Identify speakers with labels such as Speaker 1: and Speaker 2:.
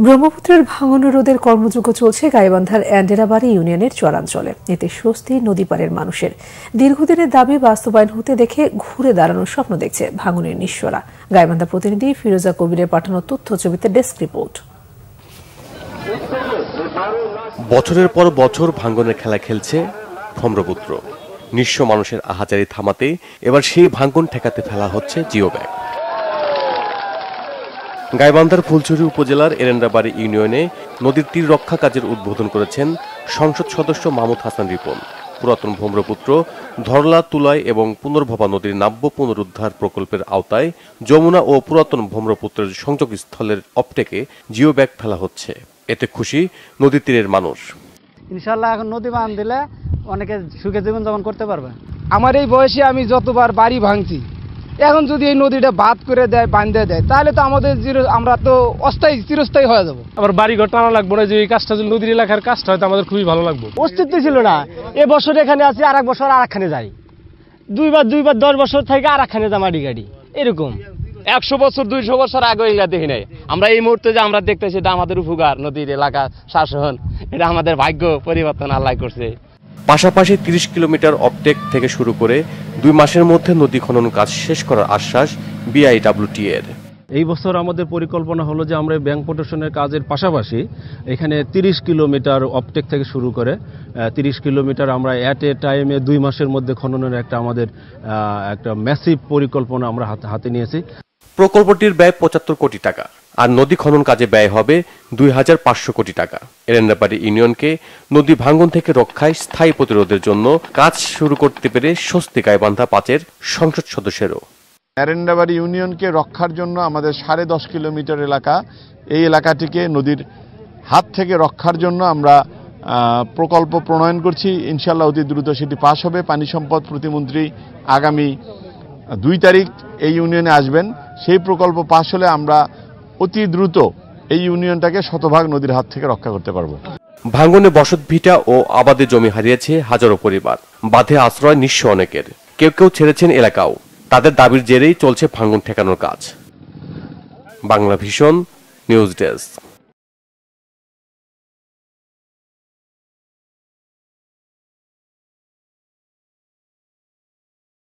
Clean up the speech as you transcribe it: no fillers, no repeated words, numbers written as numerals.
Speaker 1: ব্রহ্মপুত্রের ভাঙন রোধের কর্মযজ্ঞ চলছে গাইবান্ধার এন্ডেরাবাড়ি ইউনিয়নের চরাঞ্চলে। এতে স্বস্তি নদীপাড়ের মানুষের। দীর্ঘদিনের দাবি বাস্তবায়ন হতে দেখে ঘুরে দাঁড়ানোর স্বপ্ন দেখছে ভাঙনের নিঃস্বরা। গাইবান্ধা প্রতিনিধি ফিরোজা কবিরের পাঠানো তথ্য ছবিতে ডেস্ক রিপোর্ট।
Speaker 2: বছরের পর বছর ভাঙনের খেলা খেলছে ব্রহ্মপুত্র। নিঃস্ব মানুষের আহাজারি থামাতে এবার সেই ভাঙন ঠেকাতে ফেলা হচ্ছে জিও ব্যাগ। গাইবান্ধার ফুলছড়ি উপজেলার এরেন্ডাবাড়ি ইউনিয়নে নদীর তীর রক্ষা কাজের উদ্বোধন করেছেন সংসদ সদস্য মাহমুদ হাসান রিপন। পুরাতন ব্রহ্মপুত্র, ধরলা, তুলাই এবং পুনর্ভবা নদীর নাব্য পুনরুদ্ধার প্রকল্পের আওতায় যমুনা ও পুরাতন ব্রহ্মপুত্রের সংযোগস্থলের অপটেকে জিও ব্যাগ ফেলা হচ্ছে। এতে খুশি নদী তীরের মানুষ।
Speaker 3: ইনশাআল্লাহ এখন নদী বাঁধ দিলে অনেকে সুখে জীবনযাপন করতে পারবে।
Speaker 4: আমার এই বয়সে আমি যতবার বাড়ি ভাঙছি, এখন যদি এই নদীটা বাদ করে দেয়, বাঁধে দেয়, তাহলে তো আমাদের আমরা তো চিরস্থায়ী হয়ে যাবো।
Speaker 5: আমার বাড়ি ঘর টানা লাগবে না, যে এই কাজটা যদি নদীর এলাকার কাজটা হয়তো আমাদের খুবই ভালো লাগবে।
Speaker 3: অস্তিত্ব ছিল না, এবছর এখানে আছি, আর এক বছর আর একখানে যাই, দুইবার 10 বছর থেকে আর একখানে যা মাটি গাড়ি, এরকম
Speaker 6: 100 বছর 200 বছর আগে এগুলা দেখি নাই। আমরা এই মুহূর্তে যে আমরা দেখতেছি, এটা আমাদের উপকার। নদীর এলাকা শাসন, এটা আমাদের ভাগ্য পরিবর্তন আল্লাহ করছে।
Speaker 2: পাশাপাশি 30 কিলোমিটার অপটেক থেকে শুরু করে 2 মাসের মধ্যে নদী খনন কাজ শেষ করার আশ্বাস বিআইডব্লিউটি এর।
Speaker 5: এই বছর আমাদের পরিকল্পনা হলো যে আমরা ব্যাংক প্রোটেকশনের কাজের পাশাপাশি এখানে 30 কিলোমিটার অপটেক থেকে শুরু করে 30 কিলোমিটার আমরা অ্যাট এ টাইমে 2 মাসের মধ্যে খননের আমাদের একটা ম্যাসিভ পরিকল্পনা আমরা হাতে নিয়েছি।
Speaker 2: প্রকল্পটির ব্যয় 75 কোটি টাকা, আর নদী খনন কাজে ব্যয় হবে 2500 কোটি টাকা। এরেন্ডাবাড়ি ইউনিয়নকে নদী ভাঙন থেকে রক্ষায় স্থায়ী প্রতিরোধের জন্য কাজ শুরু করতে পেরে স্বস্তি গাইবান্ধা 5-এর সংসদ সদস্যেরও।
Speaker 7: এরেন্ডাবাড়ি ইউনিয়নকে রক্ষার জন্য আমাদের 10.5 কিলোমিটার এলাকা, এই এলাকাটিকে নদীর হাত থেকে রক্ষার জন্য আমরা প্রকল্প প্রণয়ন করছি। ইনশাআল্লাহ অতি দ্রুত সেটি পাশ হবে। পানি সম্পদ প্রতিমন্ত্রী আগামী 2 তারিখ এই ইউনিয়নে আসবেন। সেই প্রকল্প পাশ হলে আমরা অতি দ্রুত এই ইউনিয়নটাকে শতভাগ নদীর হাত থেকে রক্ষা করতে পারবো।
Speaker 2: ভাঙনে বসতভিটা ও আবাদে জমি হারিয়েছে হাজারো পরিবার। বাঁধে আশ্রয় নিঃস্ব অনেকের, কেউ কেউ ছেড়েছেন এলাকাও। তাদের দাবির জেরেই চলছে ভাঙন ঠেকানোর কাজ। Bangla vision news desk.